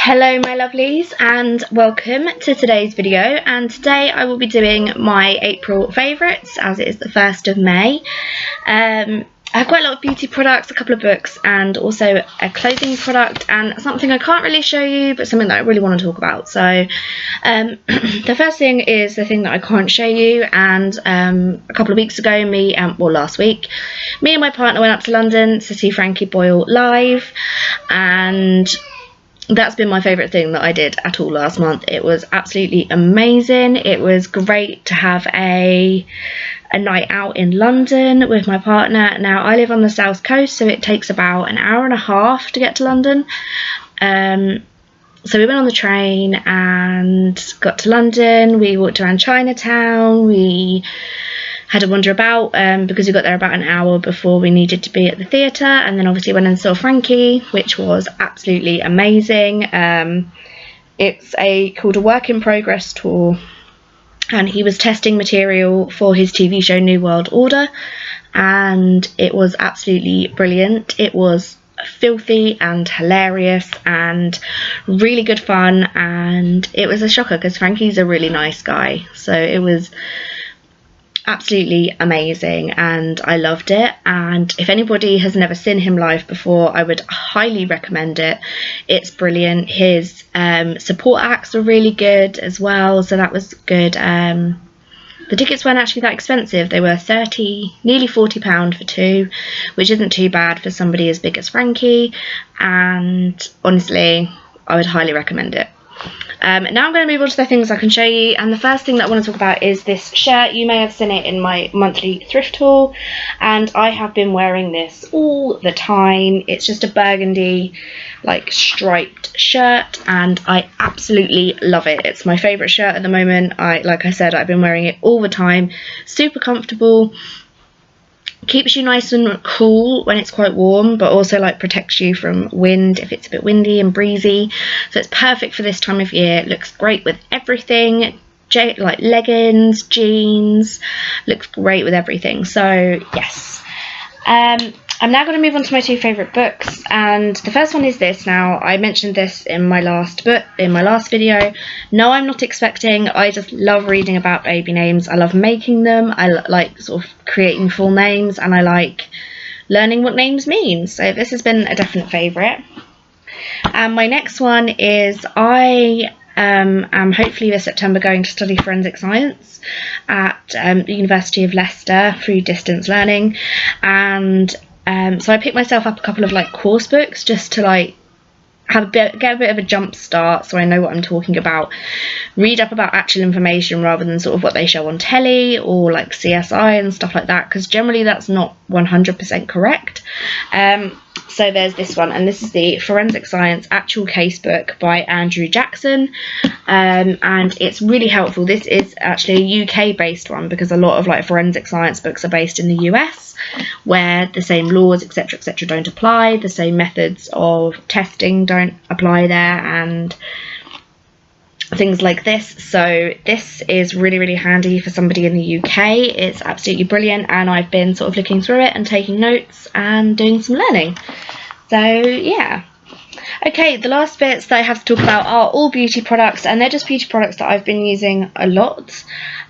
Hello my lovelies and welcome to today's video, and today I will be doing my April favourites as it is the 1st of May. I have quite a lot of beauty products, a couple of books and also a clothing product and something I can't really show you but something that I really want to talk about. So the first thing is the thing that I can't show you, and a couple of weeks ago last week me and my partner went up to London to see Frankie Boyle live, and that's been my favourite thing that I did at all last month. It was absolutely amazing. It was great to have a night out in London with my partner. Now I live on the south coast, so it takes about an hour and a half to get to London. So we went on the train and got to London. We walked around Chinatown. We had a wander about because we got there about an hour before we needed to be at the theatre, and then obviously went and saw Frankie, which was absolutely amazing. It's called a work in progress tour, and he was testing material for his TV show New World Order, and it was absolutely brilliant. It was filthy and hilarious and really good fun, and it was a shocker because Frankie's a really nice guy, so it was absolutely amazing and I loved it. And if anybody has never seen him live before, I would highly recommend it. It's brilliant. His support acts were really good as well, so that was good. The tickets weren't actually that expensive. They were nearly £40 for two, which isn't too bad for somebody as big as Frankie, and honestly I would highly recommend it. Now I'm going to move on to the things I can show you, and the first thing that I want to talk about is this shirt. You may have seen it in my monthly thrift haul, and I have been wearing this all the time. It's just a burgundy like striped shirt and I absolutely love it. It's my favourite shirt at the moment. Like I said, I've been wearing it all the time. Super comfortable. Keeps you nice and cool when it's quite warm, but also like protects you from wind if it's a bit windy and breezy, so it's perfect for this time of year. It looks great with everything, like leggings, jeans, looks great with everything. So yes, I'm now going to move on to my two favourite books, and the first one is this. Now I mentioned this in my last video. No, I'm not expecting. I just love reading about baby names. I love making them. I like sort of creating full names, and I like learning what names mean. So this has been a definite favourite. And my next one is I am hopefully this September going to study forensic science at the University of Leicester through distance learning, and so I picked myself up a couple of like course books just to like get a bit of a jump start, so I know what I'm talking about, read up about actual information rather than sort of what they show on telly or like CSI and stuff like that, because generally that's not 100% correct. So there's this one, and this is the Forensic Science Actual Case Book by Andrew Jackson, and it's really helpful. This is actually a UK based one because a lot of like forensic science books are based in the US, where the same laws etc don't apply, the same methods of testing don't apply there and things like this. So this is really handy for somebody in the UK. It's absolutely brilliant, and I've been sort of looking through it and taking notes and doing some learning. So yeah. Okay, the last bits that I have to talk about are all beauty products, and they're just beauty products that I've been using a lot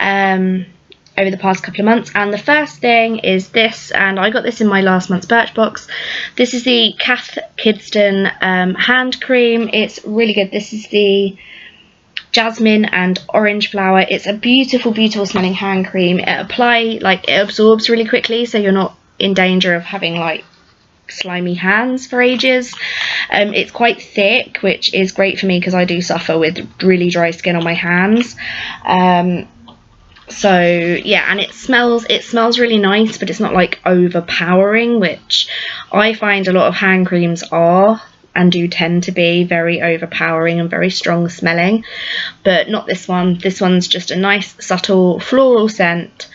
over the past couple of months. And the first thing is this, and I got this in my last month's Birchbox. This is the Cath Kidston hand cream. It's really good. This is the jasmine and orange flower. It's a beautiful smelling hand cream. It absorbs really quickly, so you're not in danger of having like slimy hands for ages. It's quite thick, which is great for me because I do suffer with really dry skin on my hands. So yeah, and it smells really nice, but it's not like overpowering, which I find a lot of hand creams are and do tend to be very overpowering and very strong smelling, but not this one. This one's just a nice subtle floral scent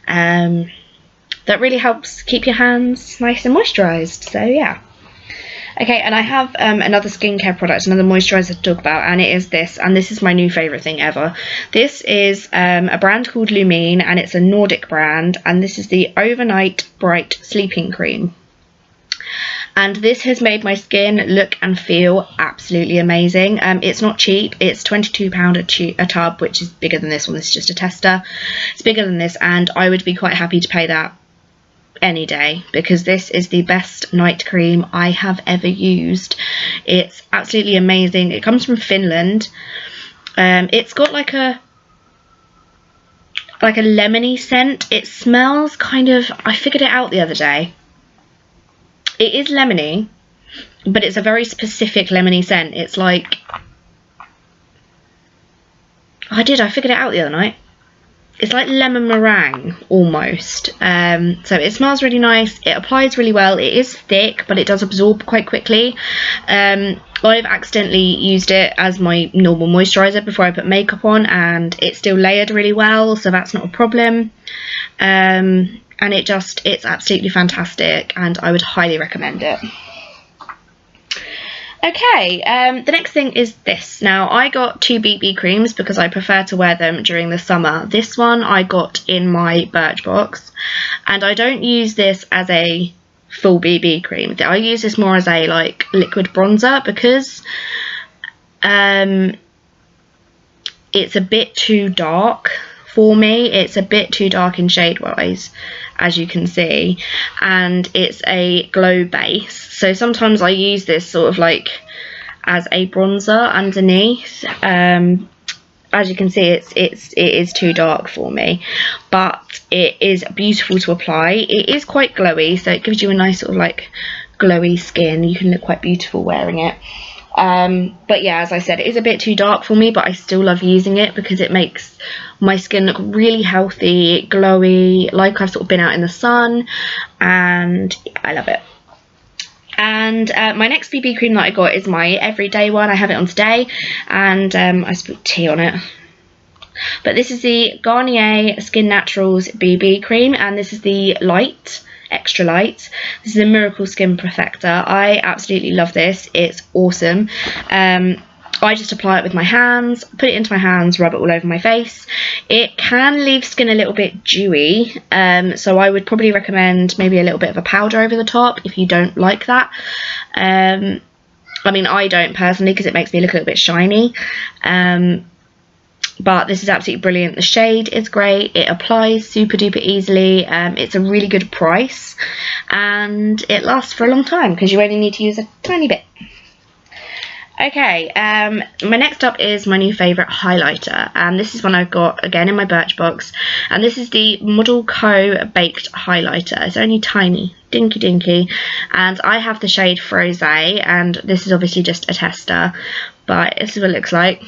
that really helps keep your hands nice and moisturised. So yeah. Okay, and I have another skincare product, another moisturiser to talk about, and it is this, and this is my new favourite thing ever. This is a brand called Lumene, and it's a Nordic brand, and this is the Overnight Bright Sleeping Cream. And this has made my skin look and feel absolutely absolutely amazing. It's not cheap. It's £22 a tub, which is bigger than this one. This is just a tester. It's bigger than this, and I would be quite happy to pay that any day, because this is the best night cream I have ever used. It's absolutely amazing. It comes from Finland. It's got like a lemony scent. It smells kind of, I figured it out the other day. It is lemony, but it's a very specific lemony scent. It's like, I figured it out the other night. It's like lemon meringue almost. So it smells really nice. It applies really well. It is thick, but it does absorb quite quickly. I've accidentally used it as my normal moisturiser before I put makeup on, and it still layered really well, so that's not a problem. And it's absolutely fantastic, and I would highly recommend it. Okay, the next thing is this. Now, I got 2 BB creams because I prefer to wear them during the summer. This one I got in my Birchbox, and I don't use this as a full BB cream. I use this more as a like liquid bronzer, because it's a bit too dark for me. It's a bit too dark in shade wise, as you can see, and it's a glow base, so sometimes I use this sort of like as a bronzer underneath. As you can see, it is too dark for me, but it is beautiful to apply. It is quite glowy, so it gives you a nice sort of like glowy skin. You can look quite beautiful wearing it. But yeah, as I said, it is a bit too dark for me, but I still love using it because it makes my skin look really healthy, glowy, like I've sort of been out in the sun, and I love it. And my next BB cream that I got is my everyday one. I have it on today, and I spilled tea on it. But this is the Garnier Skin Naturals BB cream, and this is the light, extra light. This is a Miracle Skin Perfector. I absolutely love this. It's awesome. I just apply it with my hands, put it into my hands, rub it all over my face. It can leave skin a little bit dewy, so I would probably recommend maybe a little bit of a powder over the top if you don't like that. I mean, I don't personally, because it makes me look a little bit shiny. But this is absolutely brilliant. The shade is great. It applies super duper easily. It's a really good price, and it lasts for a long time because you only need to use a tiny bit. Okay, my next up is my new favourite highlighter, and this is one I've got again in my Birchbox, and this is the Model Co Baked Highlighter. It's only tiny, dinky, and I have the shade Frosé, and this is obviously just a tester, but this is what it looks like.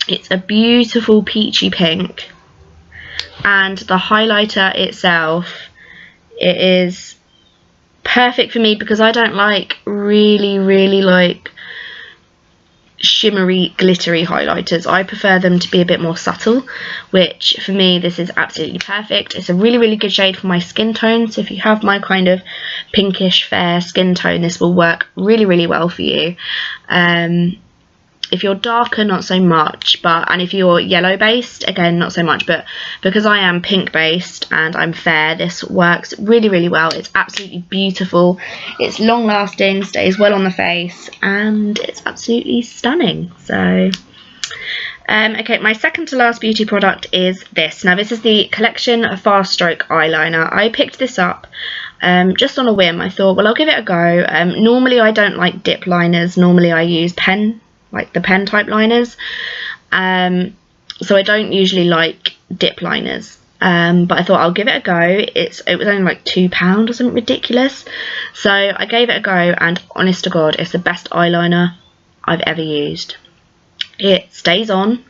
It's a beautiful peachy pink, and the highlighter itself, it is perfect for me because I don't like really like shimmery glittery highlighters. I prefer them to be a bit more subtle, which for me this is absolutely perfect. It's a really good shade for my skin tone, so if you have my kind of pinkish fair skin tone, this will work really well for you. If you're darker, not so much, and if you're yellow based, again not so much, but because I am pink based and I'm fair, this works really well. It's absolutely beautiful, it's long lasting, stays well on the face, and it's absolutely stunning. So okay, my second to last beauty product is this. Now this is the Collection Fast Stroke Eyeliner. I picked this up just on a whim. I thought, well, I'll give it a go. Normally I don't like dip liners, normally I use pen, like the pen type liners, so I don't usually like dip liners, but I thought I'll give it a go. It was only like £2 or something ridiculous, so I gave it a go, and honest to God, it's the best eyeliner I've ever used. It stays on.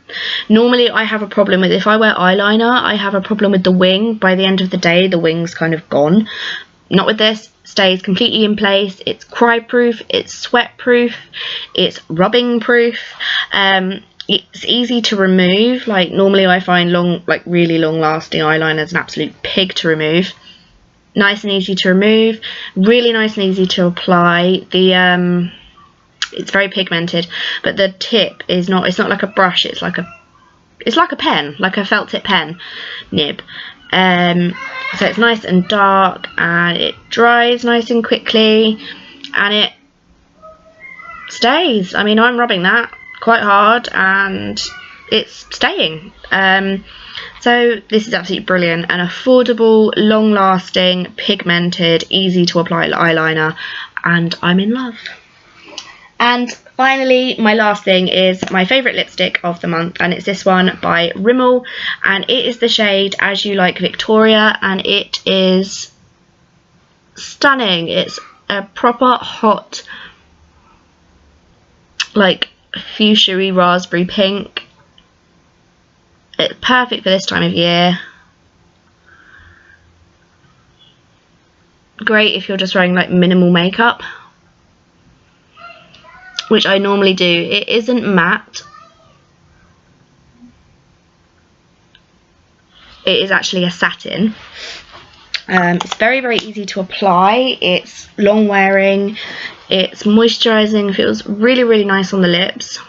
Normally I have a problem with, if I wear eyeliner, I have a problem with the wing. By the end of the day the wing's kind of gone. Not with this. Stays completely in place. It's cry proof, it's sweat proof, it's rubbing proof. It's easy to remove. Like normally I find really long lasting eyeliners an absolute pig to remove. Nice and easy to remove, really nice and easy to apply. The it's very pigmented, but the tip is not, it's not like a brush, it's like a pen, like a felt tip pen nib. So it's nice and dark, and it dries nice and quickly, and stays. I mean, I'm rubbing that quite hard and it's staying. So this is absolutely brilliant. An affordable, long-lasting, pigmented, easy to apply eyeliner, and I'm in love. And finally, my last thing is my favourite lipstick of the month, and it's this one by Rimmel, and it is the shade As You Like Victoria, and it is stunning. It's a proper hot, like fuchsia-y raspberry pink. It's perfect for this time of year. Great if you're just wearing like minimal makeup, which I normally do. It isn't matte. It is actually a satin. It's very, very easy to apply. It's long wearing. It's moisturising. Feels really, really nice on the lips.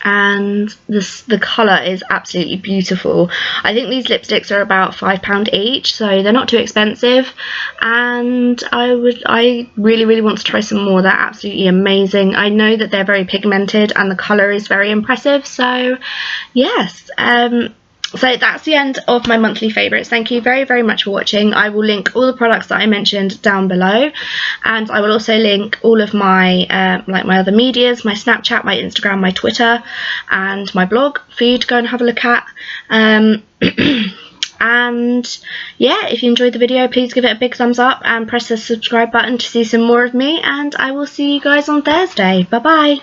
And the colour is absolutely beautiful. I think these lipsticks are about £5 each, so they're not too expensive, and I really, really want to try some more. They're absolutely amazing. I know that they're very pigmented and the colour is very impressive, so yes. So that's the end of my monthly favourites. Thank you very, very much for watching. I will link all the products that I mentioned down below, and I will also link all of my like my other medias, my Snapchat, my Instagram, my Twitter, and my blog for you to go and have a look at. And yeah, if you enjoyed the video, please give it a big thumbs up and press the subscribe button to see some more of me, and I will see you guys on Thursday. Bye bye.